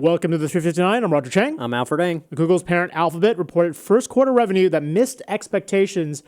Welcome to the 359. I'm Roger Chang. I'm Alfred Ng. Google's parent Alphabet reported first quarter revenue that missed expectations.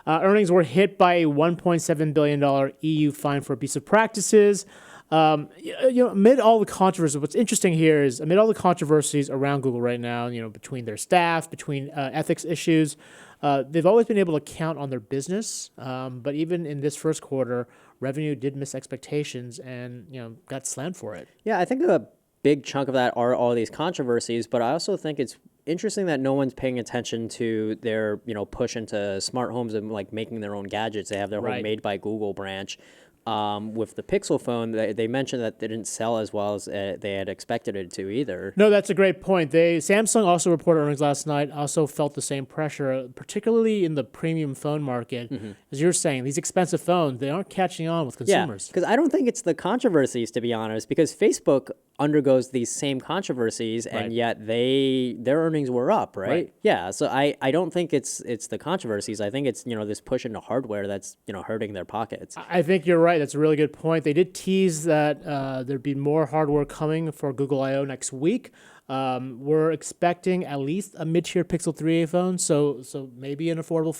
Earnings were hit by a $1.7 billion EU fine for abusive practices. Amid all the controversies, what's interesting here is amid all the controversies around Google right now, between their staff, between ethics issues, they've always been able to count on their business. But even in this first quarter, revenue did miss expectations and, got slammed for it. Yeah, I think a big chunk of that are all these controversies, but I also think it's interesting that no one's paying attention to their, push into smart homes and like making their own gadgets. They have their whole Made by Google branch. With the Pixel phone, they mentioned that they didn't sell as well as they had expected it to either. No, that's a great point. Samsung also reported earnings last night, also felt the same pressure, particularly in the premium phone market. Mm-hmm. As you're saying, these expensive phones, they aren't catching on with consumers. Yeah, because I don't think it's the controversies, to be honest, because Facebook undergoes these same controversies, and yet their earnings were up, right? Yeah, so I don't think it's the controversies. I think it's, this push into hardware that's, hurting their pockets. I think you're right. That's a really good point. They did tease that there'd be more hardware coming for Google I/O next week. We're expecting at least a mid-tier Pixel 3a phone, so maybe an affordable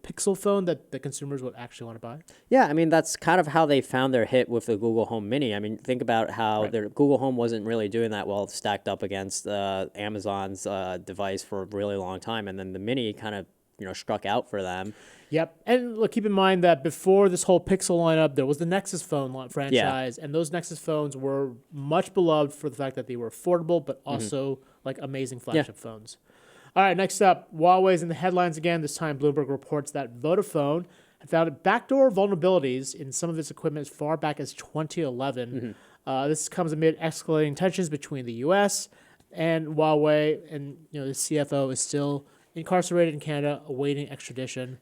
Pixel phone that the consumers would actually want to buy. Yeah, I mean, that's kind of how they found their hit with the Google Home Mini. I mean, think about how their Google Home wasn't really doing that well stacked up against Amazon's device for a really long time, and then the Mini kind of struck out for them. Yep. And look, keep in mind that before this whole Pixel lineup, there was the Nexus phone franchise, and those Nexus phones were much beloved for the fact that they were affordable, but also like amazing flagship phones. All right, next up, Huawei's in the headlines again. This time, Bloomberg reports that Vodafone had found backdoor vulnerabilities in some of its equipment as far back as 2011. This comes amid escalating tensions between the U.S. and Huawei, and the CFO is still incarcerated in Canada, awaiting extradition.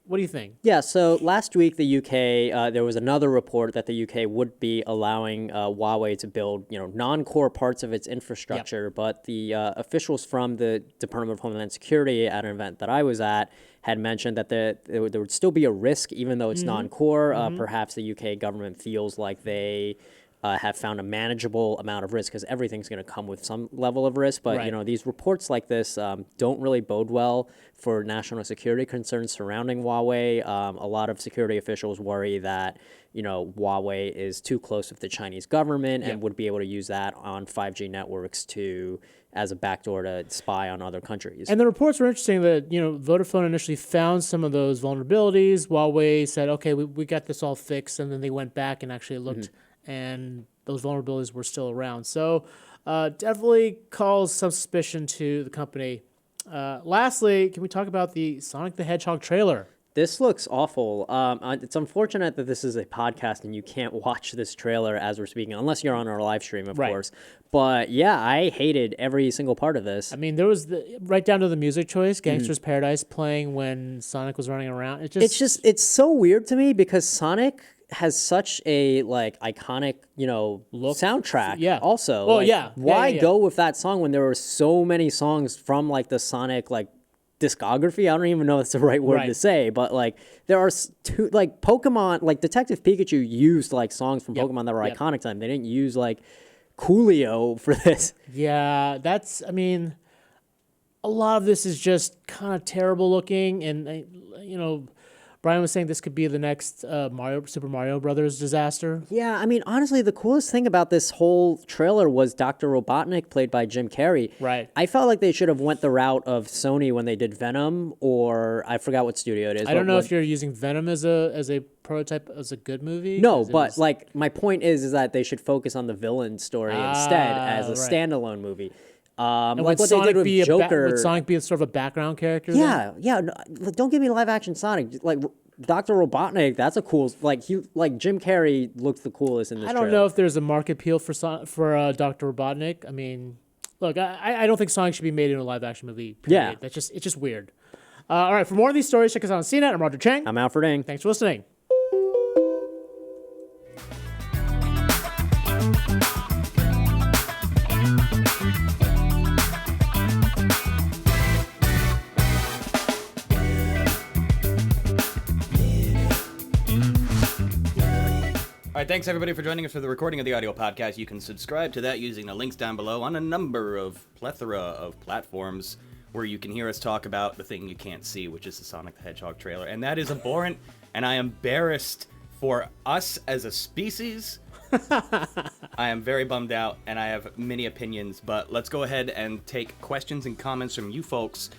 What do you think? Yeah, so last week, the UK, there was another report that the UK would be allowing Huawei to build, non-core parts of its infrastructure, but the officials from the Department of Homeland Security at an event that I was at had mentioned that there would still be a risk, even though it's non-core. Perhaps the UK government feels like they have found a manageable amount of risk, because everything's going to come with some level of risk. But, these reports like this don't really bode well for national security concerns surrounding Huawei. A lot of security officials worry that, Huawei is too close with the Chinese government and would be able to use that on 5G networks as a backdoor to spy on other countries. And the reports were interesting that, Vodafone initially found some of those vulnerabilities. Huawei said, okay, we got this all fixed. And then they went back and actually looked and those vulnerabilities were still around. So definitely calls some suspicion to the company. Lastly, can we talk about the Sonic the Hedgehog trailer? This looks awful. It's unfortunate that this is a podcast and you can't watch this trailer as we're speaking, unless you're on our live stream, of course. But yeah, I hated every single part of this. I mean, there was right down to the music choice, Gangster's Paradise, playing when Sonic was running around. It's so weird to me, because Sonic has such a iconic, look, soundtrack. Yeah. Also, why go with that song when there were so many songs from the Sonic discography? I don't even know if it's the right word to say, but there are two Pokemon, Detective Pikachu used songs from Pokemon that were iconic to them. They didn't use Coolio for this. Yeah, a lot of this is just kind of terrible looking, and Brian was saying this could be the next Super Mario Brothers disaster. Yeah, I mean, honestly, the coolest thing about this whole trailer was Dr. Robotnik, played by Jim Carrey. Right. I felt like they should have went the route of Sony when they did Venom, or I forgot what studio it is. I don't know if you're using Venom as a prototype as a good movie. No, but my point is that they should focus on the villain story instead as a standalone movie. And what Sonic they did with Joker. Would Sonic be sort of a background character? Yeah. No, don't give me live action Sonic. Dr. Robotnik, that's a cool. Jim Carrey looks the coolest in this. I don't know if there's a market appeal for Dr. Robotnik. I mean, look, I don't think Sonic should be made into a live action movie. Period. Yeah, it's just weird. All right, for more of these stories, check us out on CNET. I'm Roger Chang. I'm Alfred Ng. Thanks for listening. right, thanks everybody for joining us for the recording of the audio podcast. You can subscribe to that using the links down below on a plethora of platforms where you can hear us talk about the thing you can't see, which is the Sonic the Hedgehog trailer. And that is abhorrent, and I am embarrassed for us as a species. I am very bummed out, and I have many opinions, but let's go ahead and take questions and comments from you folks.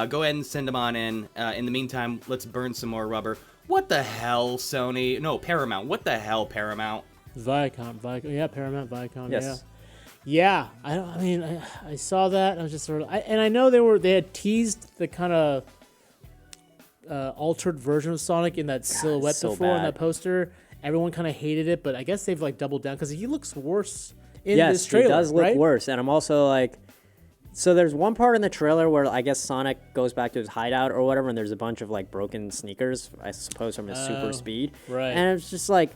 Go ahead and send them on in. In the meantime, let's burn some more rubber. What the hell, Sony? No, Paramount. What the hell, Paramount? Viacom. Yeah, Paramount, Viacom. Yes. Yeah. I saw that. I was just sort of, and I know they had teased the kind of altered version of Sonic in that silhouette so before in bad. that poster. Everyone kind of hated it, but I guess they've like doubled down because he looks worse in Yes, this trailer. he does look right? worse, and I'm also like, so there's one part in the trailer where I guess Sonic goes back to his hideout or whatever, and there's a bunch of like broken sneakers, I suppose from his super speed. right. And it's just like,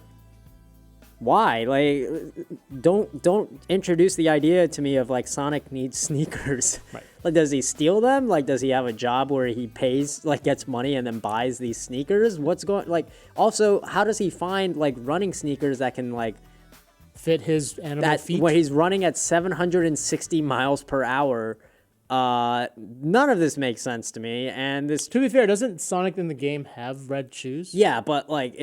why? Like, don't introduce the idea to me of like Sonic needs sneakers. Right. Like, does he steal them? Like, does he have a job where he pays, like, gets money and then buys these sneakers? What's going, like, also, how does he find like running sneakers that can like Fit his animal feet. when he's running at 760 miles per hour? None of this makes sense to me. And this, To be fair, doesn't Sonic in the game have red shoes? yeah, but like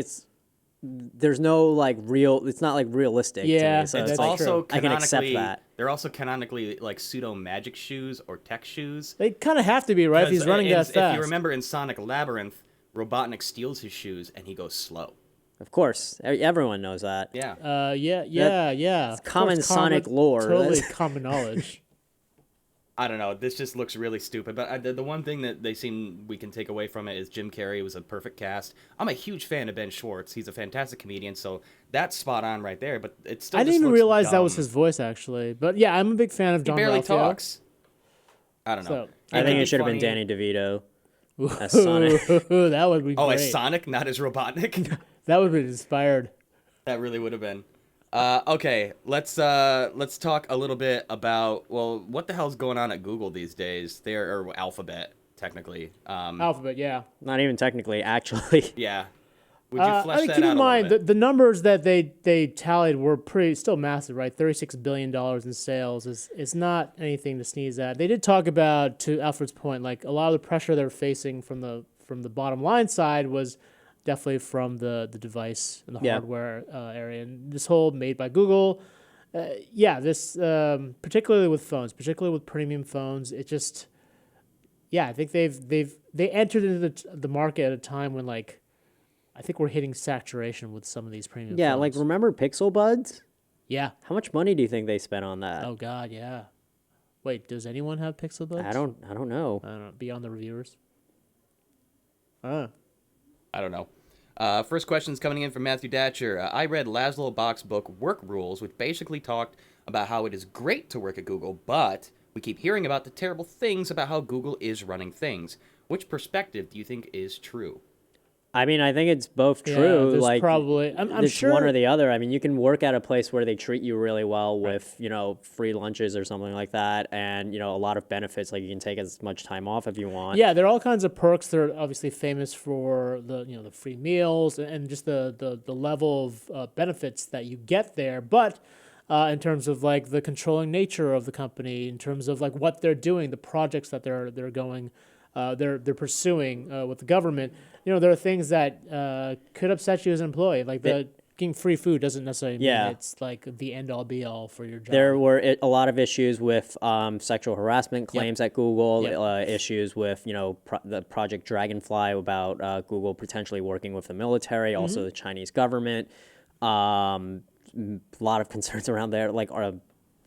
there's no like it's not like realistic. Yeah, to me, so that's it's like, Also, I can accept canonically, that. they're also canonically like pseudo magic shoes or tech shoes. They kind of have to be, right? If he's running that fast. If you remember in Sonic Labyrinth, Robotnik steals his shoes and he goes slow. Of course, everyone knows that. Yeah. Yeah. Of common course, Sonic lore. Totally That's- common knowledge. I don't know. This just looks really stupid. But the one thing that we can take away from it is Jim Carrey was a perfect cast. I'm a huge fan of Ben Schwartz. He's a fantastic comedian, so that's spot on right there. But it's still. I didn't even realize that dumb. was his voice, actually. But yeah, I'm a big fan of He John barely Ralphio. talks. I don't know. So- I think could it should have been funny. Danny DeVito as Sonic. That would be Oh, great. as Sonic, not as Robotnik. That would be inspired. That really would have been. Okay, let's talk a little bit about what the hell's going on at Google these days? Or Alphabet technically. Alphabet, yeah. Not even technically, actually. Yeah. Would you flesh I mean, that keep out in a mind little bit? the numbers that they tallied were still massive, right? $36 billion in sales is not anything to sneeze at. They did talk about, to Alfred's point, like a lot of the pressure they're facing from the bottom line side was definitely from the device and the hardware area. And this whole made by Google, this particularly with phones, particularly with premium phones, it just, I think they entered into the market at a time when like, I think we're hitting saturation with some of these premium Yeah, phones. like remember Pixel Buds? Yeah. How much money do you think they spent on that? Oh God, yeah. Wait, does anyone have Pixel Buds? I don't know. I don't know. Beyond the reviewers. I don't know. First question's coming in from Matthew Datcher. I read Laszlo Bock's book Work Rules, which basically talked about how it is great to work at Google, but we keep hearing about the terrible things about how Google is running things. Which perspective do you think is true? I mean, I think it's both Yeah, true. there's like probably. I'm it's sure. one or the other. I mean, you can work at a place where they treat you really well with, free lunches or something like that, and a lot of benefits. Like you can take as much time off if you want. Yeah, there are all kinds of perks. They're obviously famous for the free meals and just the level of benefits that you get there. But in terms of like the controlling nature of the company, in terms of like what they're doing, the projects that they're pursuing with the government, there are things that could upset you as an employee. Like getting free food doesn't necessarily mean it's like the end all be all for your job. There were a lot of issues with sexual harassment claims at Google, issues with, the Project Dragonfly about Google potentially working with the military, also the Chinese government. A lot of concerns around there, like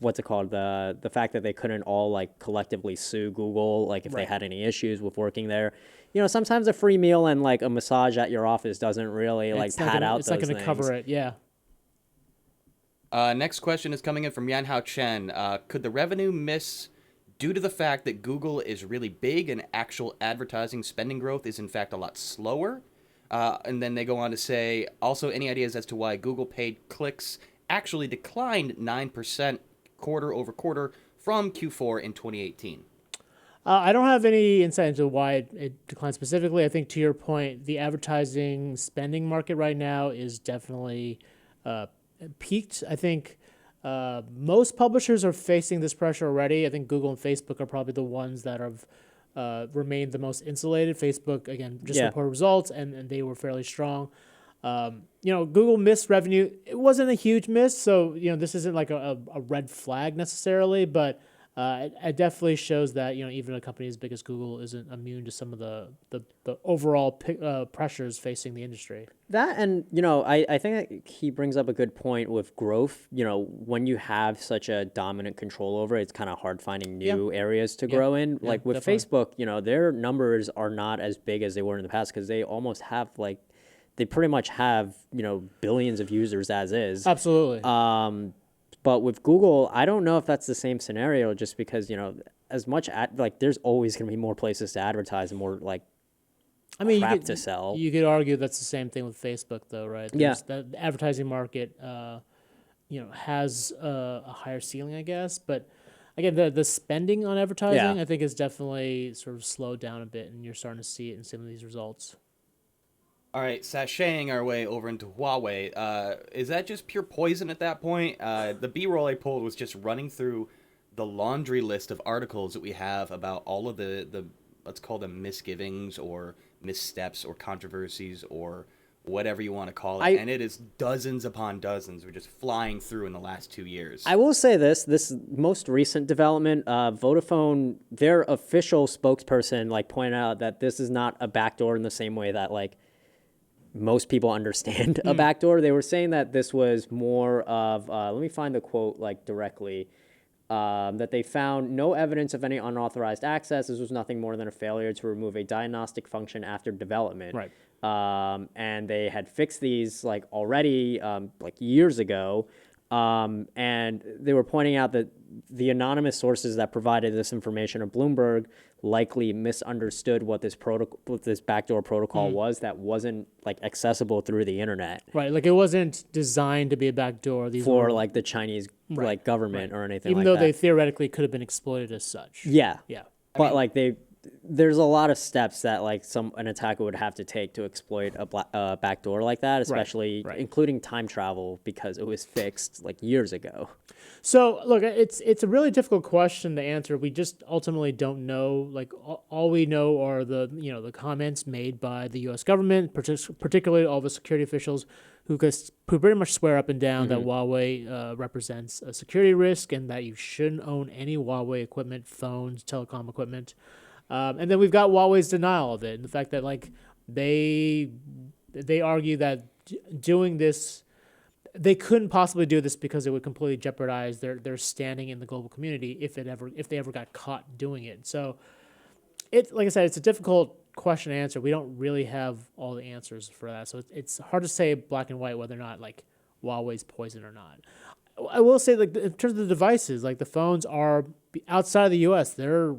what's it called? The fact that they couldn't all like collectively sue Google, like if they had any issues with working there. Sometimes a free meal and like a massage at your office doesn't really like pad out those things. It's not going to cover it, yeah. Next question is coming in from Yanhao Chen. Could the revenue miss due to the fact that Google is really big and actual advertising spending growth is in fact a lot slower? And then they go on to say, also any ideas as to why Google paid clicks actually declined 9% quarter over quarter from Q4 in 2018? I don't have any insight into why it declined specifically. I think to your point, the advertising spending market right now is definitely peaked. I think most publishers are facing this pressure already. I think Google and Facebook are probably the ones that have remained the most insulated. Facebook, again, just reported results, and they were fairly strong. Google missed revenue. It wasn't a huge miss, so this isn't like a red flag necessarily, but it definitely shows that even a company as big as Google isn't immune to some of the overall pressures facing the industry. That, and I think that he brings up a good point with growth. When you have such a dominant control over it, it's kind of hard finding new areas to grow in. Yeah, like with definitely. Facebook, their numbers are not as big as they were in the past because they almost have they pretty much have billions of users as is. Absolutely. But with Google, I don't know if that's the same scenario, just because as much there's always going to be more places to advertise and more crap to sell. You could argue that's the same thing with Facebook, though, right? The advertising market, has a higher ceiling, I guess. But again, the spending on advertising, I think, is definitely sort of slowed down a bit, and you're starting to see it in some of these results. All right, sashaying our way over into Huawei. Is that just pure poison at that point? The B-roll I pulled was just running through the laundry list of articles that we have about all of the let's call them misgivings or missteps or controversies or whatever you want to call it. And it is dozens upon dozens. We're just flying through in the last 2 years. I will say this most recent development, Vodafone, their official spokesperson pointed out that this is not a backdoor in the same way that most people understand a backdoor. They were saying that this was more of, let me find the quote directly, that they found no evidence of any unauthorized access. This was nothing more than a failure to remove a diagnostic function after development. Right. And they had fixed these already years ago. And they were pointing out that the anonymous sources that provided this information of Bloomberg likely misunderstood what this backdoor protocol was that wasn't accessible through the internet. Right, it wasn't designed to be a backdoor. These for were, the Chinese government or anything even like though that. they theoretically could have been exploited as such. Yeah. Yeah. But there's a lot of steps that an attacker would have to take to exploit a backdoor like that, especially including time travel because it was fixed years ago. So look, it's a really difficult question to answer. We just ultimately don't know. All we know are the comments made by the U.S. government, particularly all the security officials who pretty much swear up and down that Huawei represents a security risk and that you shouldn't own any Huawei equipment, phones, telecom equipment. And then we've got Huawei's denial of it, and the fact that they argue that doing this, they couldn't possibly do this because it would completely jeopardize their standing in the global community if they ever got caught doing it. So, like I said, it's a difficult question to answer. We don't really have all the answers for that, so it's hard to say black and white whether or not Huawei's poison or not. I will say in terms of the devices, the phones are outside of the U.S. They're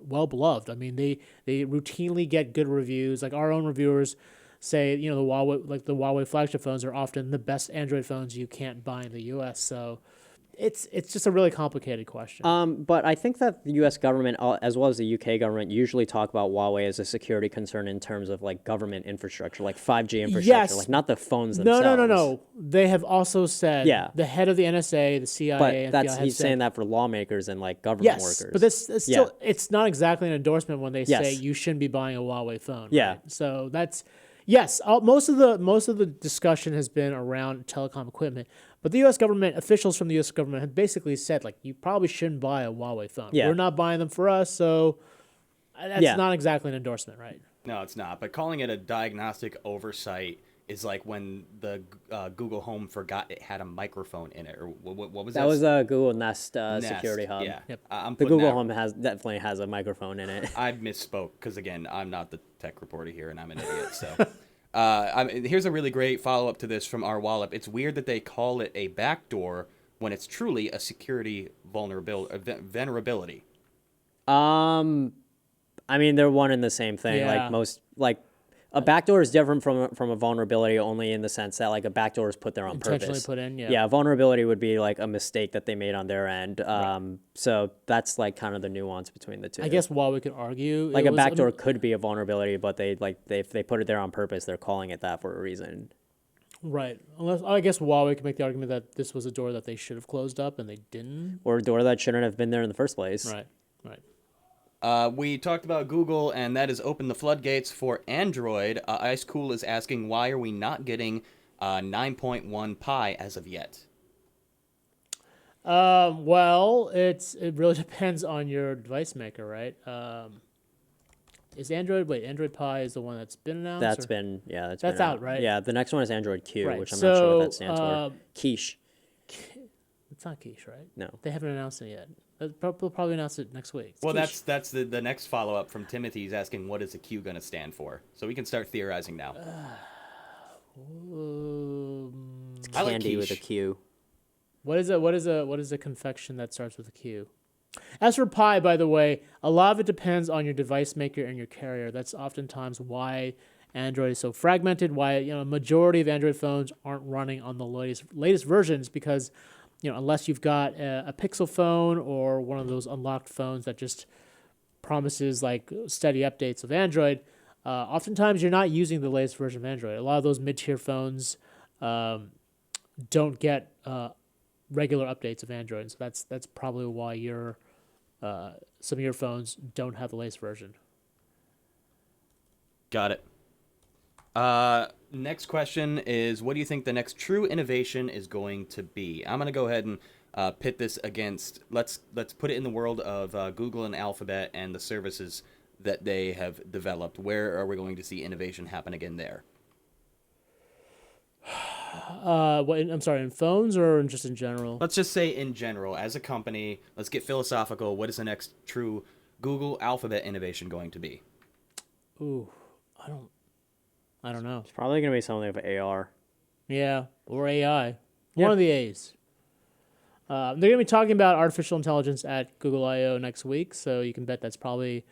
well beloved. I mean, they routinely get good reviews. Our own reviewers say, the Huawei flagship phones are often the best Android phones you can't buy in the U.S. So it's just a really complicated question. But I think that the U.S. government, as well as the UK government, usually talk about Huawei as a security concern in terms of government infrastructure, 5G infrastructure, Yes. Not the phones themselves. No. They have also said, the head of the NSA, the CIA, but FBI he's saying that for lawmakers and government workers. But this still, it's not exactly an endorsement when they say you shouldn't be buying a Huawei phone. Yeah. Right? So that's. Yes, most of the discussion has been around telecom equipment, but the U.S. government, officials from the U.S. government have basically said, you probably shouldn't buy a Huawei phone. Yeah. We're not buying them for us, so that's not exactly an endorsement, right? No, it's not. But calling it a diagnostic oversight is like when the Google Home forgot it had a microphone in it, or what was that? That was a Google Nest security hub. Yeah. Yep. The Google Home definitely has a microphone in it. I misspoke because, again, I'm not the tech reporter here and I'm an idiot. So here's a really great follow-up to this from our Wallop. It's weird that they call it a backdoor when it's truly a security vulnerability. I mean, they're one and the same thing. Yeah. A backdoor is different from a vulnerability only in the sense that a backdoor is put there on Intentionally purpose. put in, yeah. Yeah, a vulnerability would be a mistake that they made on their end. So that's kind of the nuance between the two. I guess Huawei could argue a backdoor could be a vulnerability, but if they put it there on purpose, they're calling it that for a reason. Right. Unless I guess Huawei can make the argument that this was a door that they should have closed up and they didn't. Or a door that shouldn't have been there in the first place. Right. Right. We talked about Google, and that has opened the floodgates for Android. Ice Cool is asking, why are we not getting 9.1 Pi as of yet? Well, it really depends on your device maker, right? Is Android Pie is the one that's been announced? That's or? been, yeah, That's been out, right? Yeah, the next one is Android Q, Right, which I'm not sure what that so, stands for. Quiche. It's not quiche, right? No. They haven't announced it yet. They'll probably announce it next week. It's Well, quiche. that's the next follow-up from Timothy. He's asking, what is the Q going to stand for? So we can start theorizing now. I like Candy with a quiche. Q. What is a confection that starts with a Q? As for Pi, by the way, a lot of it depends on your device maker and your carrier. That's oftentimes why Android is so fragmented. Why a majority of Android phones aren't running on the latest versions, because unless you've got a Pixel phone or one of those unlocked phones that just promises like steady updates of Android, oftentimes you're not using the latest version of Android. A lot of those mid-tier phones don't get regular updates of Android, so that's probably why some of your phones don't have the latest version. Got it. Next question is, what do you think the next true innovation is going to be? I'm going to go ahead and pit this against, let's put it in the world of Google and Alphabet and the services that they have developed. Where are we going to see innovation happen again there? I'm sorry, in phones or just in general? Let's just say in general, as a company, let's get philosophical. What is the next true Google Alphabet innovation going to be? Ooh, I don't know. It's probably going to be something with AR. Yeah, or AI. Yeah. One of the A's. They're going to be talking about artificial intelligence at Google I/O next week, so you can bet that's probably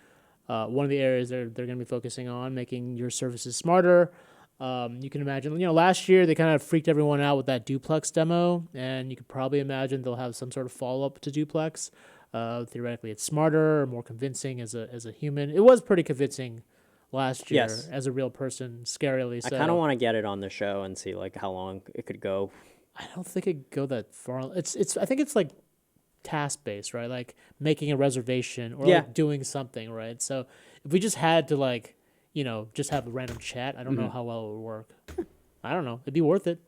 one of the areas they're going to be focusing on, making your services smarter. You can imagine, last year they kind of freaked everyone out with that duplex demo, and you could probably imagine they'll have some sort of follow-up to duplex. Theoretically, it's smarter, more convincing as a human. It was pretty convincing last year as a real person, scarily. So I kind of want to get it on the show and see like how long it could go. I don't think it could go that far. It's I think it's like task based, right? Like making a reservation or like doing something, right? So if we just had to like, just have a random chat, I don't know how well it would work. I don't know. It'd be worth it.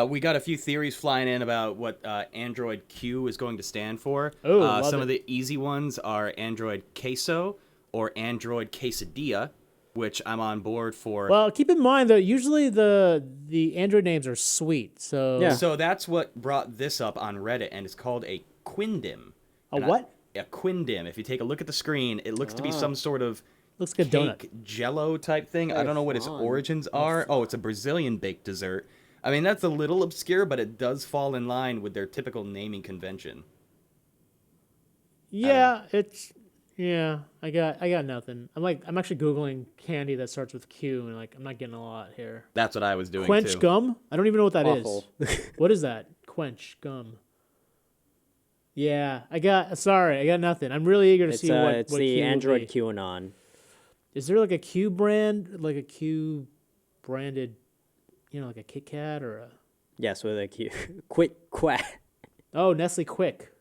We got a few theories flying in about what Android Q is going to stand for. Oh, love some it. of the easy ones are Android Queso or Android Quesadilla, which I'm on board for. Well, keep in mind that usually the Android names are sweet. So So that's what brought this up on Reddit, and it's called a quindim. A what? A quindim. If you take a look at the screen, it looks to be some sort of Looks like a donut. cake jello type thing. I don't know what its origins are. Oh, it's a Brazilian baked dessert. I mean, that's a little obscure, but it does fall in line with their typical naming convention. Yeah, I got nothing. I'm actually Googling candy that starts with Q, and I'm not getting a lot here. That's what I was doing Quench too. gum? I don't even know what that is. Awful. What is that? Quench gum. Yeah, I got nothing. I'm really eager to It's see what it's what the Q will Android be. QAnon. Is there like a Q brand, like a Q branded, like a Kit Kat or a Yes, with a Q. Quack. Nestle Quick.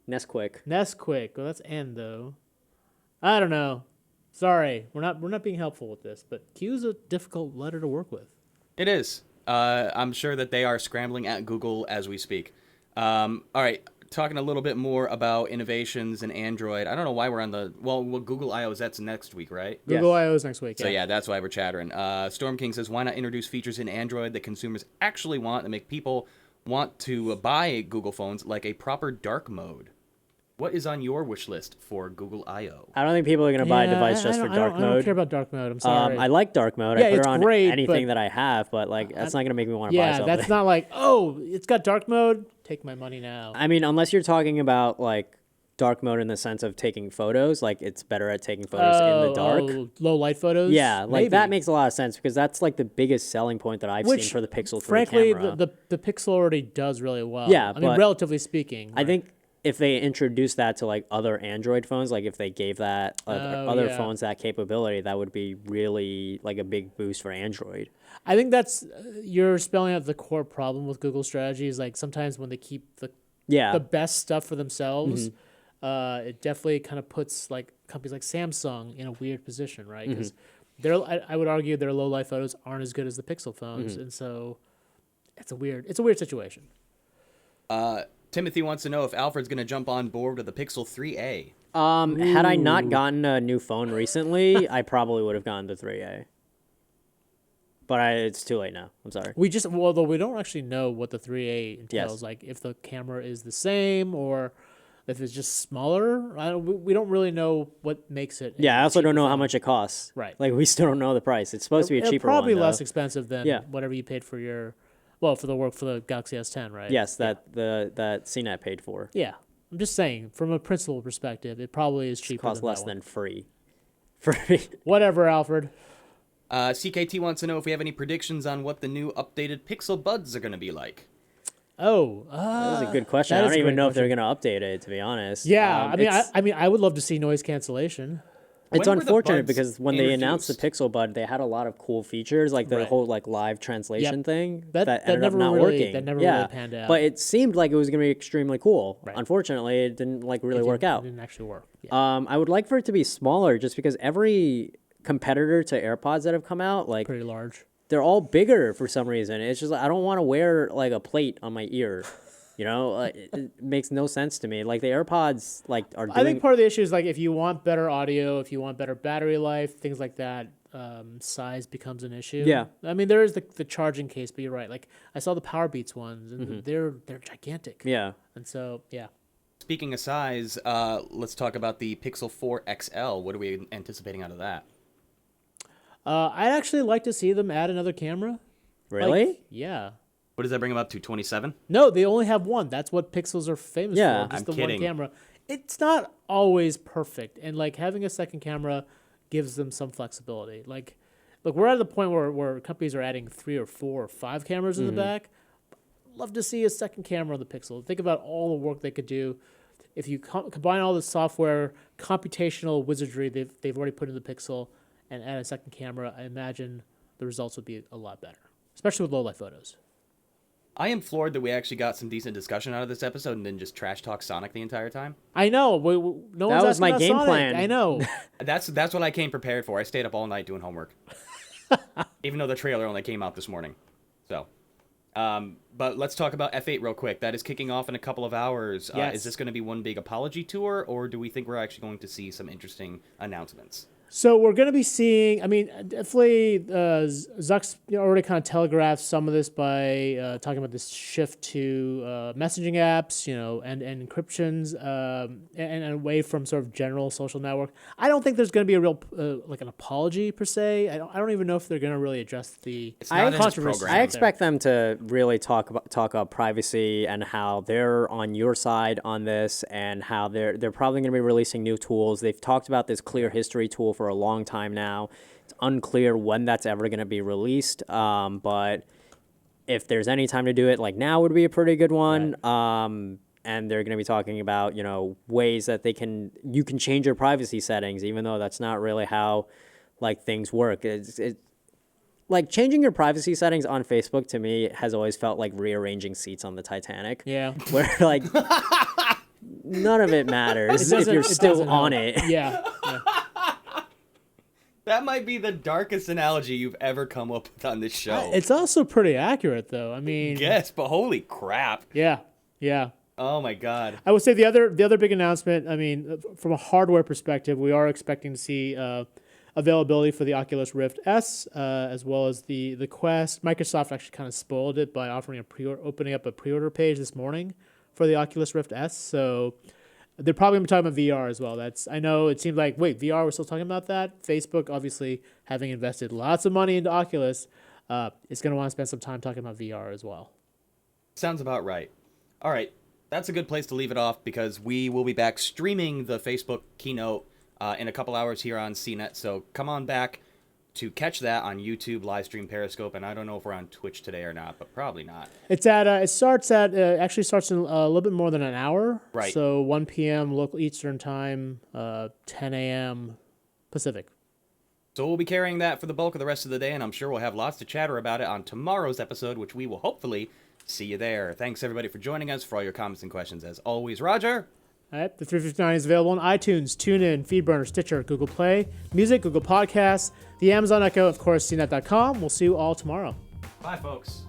Nesquik. Nesquik. Well, that's N though. I don't know. Sorry, we're not being helpful with this, but Q is a difficult letter to work with. It is. I'm sure that they are scrambling at Google as we speak. All right, talking a little bit more about innovations in Android. I don't know why we're on the Google I/O. That's next week, right? Google I/O is next week. So yeah, that's why we're chattering. Storm King says, why not introduce features in Android that consumers actually want that make people want to buy Google phones, like a proper dark mode? What is on your wish list for Google I/O? I don't think people are going to buy a device just for dark I mode. don't care about dark mode. I'm sorry. I like dark mode. Yeah, I put it's it on great, anything but that I have, but that's not going to make me want to buy yeah, something. that's not like, oh, it's got dark mode. Take my money now. I mean, unless you're talking about like dark mode in the sense of taking photos, like it's better at taking photos in the dark. Low light photos. Yeah, like Maybe. that makes a lot of sense because that's like the biggest selling point that I've seen for the Pixel 3 frankly, camera. the Pixel already does really well. Yeah, I mean, but relatively speaking. I think if they introduce that to like other Android phones, like if they gave that other yeah. phones that capability, that would be really like a big boost for Android. I think that's you're spelling out the core problem with Google's strategy is like sometimes when they keep Yeah. the best stuff for themselves, it definitely kind of puts like companies like Samsung in a weird position, right? Because I would argue their low light photos aren't as good as the Pixel phones, and so it's a weird situation. Timothy wants to know if Alfred's going to jump on board with the Pixel 3a. Had I not gotten a new phone recently, I probably would have gotten the 3A. But it's too late now. I'm sorry. Although we don't actually know what the 3A entails, Yes. like if the camera is the same or if it's just smaller. We don't really know what makes it. Yeah, I also don't know how phone. much it costs. Right. Like, we still don't know the price. It's supposed to be a cheaper probably one, less though. expensive than Yeah. whatever you paid for your, for the Galaxy S10, right? Yes, that CNET paid for. Yeah, I'm just saying from a principal perspective, it probably is cheaper. Costs than less that one. than free. Free. Whatever, Alfred. CKT wants to know if we have any predictions on what the new updated Pixel Buds are going to be like. Oh, That was a good question. that I is don't a even great know if they're going to update it, to be honest. yeah. It's- I mean, I would love to see noise cancellation. It's When were the unfortunate buds because when they announced the introduced? Pixel Bud, they had a lot of cool features, like the Right. whole like live translation thing That ended up never not really- working. that never yeah. really panned out. But it seemed like it was going to be extremely cool. Right. Unfortunately, it didn't like really It work didn't- out. It didn't actually work. Yeah. I would like for it to be smaller, just because every competitor to AirPods that have come out, like Pretty large. they're all bigger for some reason. It's just like, I don't want to wear like a plate on my ear. You know, it makes no sense to me. Like the AirPods, like are doing. I think part of the issue is like if you want better audio, if you want better battery life, things like that, size becomes an issue. Yeah. I mean, there is the charging case, but you're right. Like I saw the Power Beats ones, and they're gigantic. Yeah. And so yeah. Speaking of size, let's talk about the Pixel 4 XL. What are we anticipating out of that? I'd actually like to see them add another camera. Really? Like, yeah. What does that bring them up to? 27? No, they only have one. That's what Pixels are famous Yeah. for. Just I'm the kidding. one camera. It's not always perfect, and like having a second camera gives them some flexibility. Like, look, we're at the point where companies are adding 3 or 4 or 5 cameras in the back. Love to see a second camera on the Pixel. Think about all the work they could do if you combine all the software, computational wizardry they've already put in the Pixel, and add a second camera. I imagine the results would be a lot better, especially with low light photos. I am floored that we actually got some decent discussion out of this episode and didn't just trash talk Sonic the entire time. I know. No one's was asking my about game Sonic. plan. I know. That's what I came prepared for. I stayed up all night doing homework. Even though the trailer only came out this morning. So, but let's talk about F8 real quick. That is kicking off in a couple of hours. Yes. Is this going to be one big apology tour, or do we think we're actually going to see some interesting announcements? So we're going to be seeing, I mean, definitely Zuck's already kind of telegraphed some of this by talking about this shift to messaging apps, and encryptions, and away from sort of general social network. I don't think there's going to be a real, like an apology per se. I don't even know if they're going to really address the It's not in this controversy. program. I expect them to really talk about privacy and how they're on your side on this, and how they're probably going to be releasing new tools. They've talked about this clear history tool for a long time now. It's unclear when that's ever going to be released, but if there's any time to do it, like now would be a pretty good one. Right. And they're going to be talking about ways that you can change your privacy settings, even though that's not really how like things work. It's like changing your privacy settings on Facebook to me has always felt like rearranging seats on the Titanic. Yeah. Where like none of it matters if you're still on it. Yeah. That might be the darkest analogy you've ever come up with on this show. It's also pretty accurate, though. I mean, Yes, but holy crap. yeah. Oh my god. I would say the other big announcement, I mean, from a hardware perspective, we are expecting to see availability for the Oculus Rift S, as well as the Quest. Microsoft actually kind of spoiled it by opening up a pre-order page this morning for the Oculus Rift S. So they're probably going to be talking about VR as well. I know it seemed like, wait, VR, we're still talking about that? Facebook, obviously, having invested lots of money into Oculus, is going to want to spend some time talking about VR as well. Sounds about right. All right. That's a good place to leave it off because we will be back streaming the Facebook keynote in a couple hours here on CNET. So come on back to catch that on YouTube, live stream, Periscope, and I don't know if we're on Twitch today or not, but probably not. It's at actually starts in a little bit more than an hour. Right. So 1 p.m. local Eastern time, 10 a.m. Pacific. So we'll be carrying that for the bulk of the rest of the day, and I'm sure we'll have lots to chatter about it on tomorrow's episode, which we will hopefully see you there. Thanks, everybody, for joining us. For all your comments and questions, as always, Roger. All right, the 359 is available on iTunes, TuneIn, FeedBurner, Stitcher, Google Play, Music, Google Podcasts, the Amazon Echo, of course, CNET.com. We'll see you all tomorrow. Bye, folks.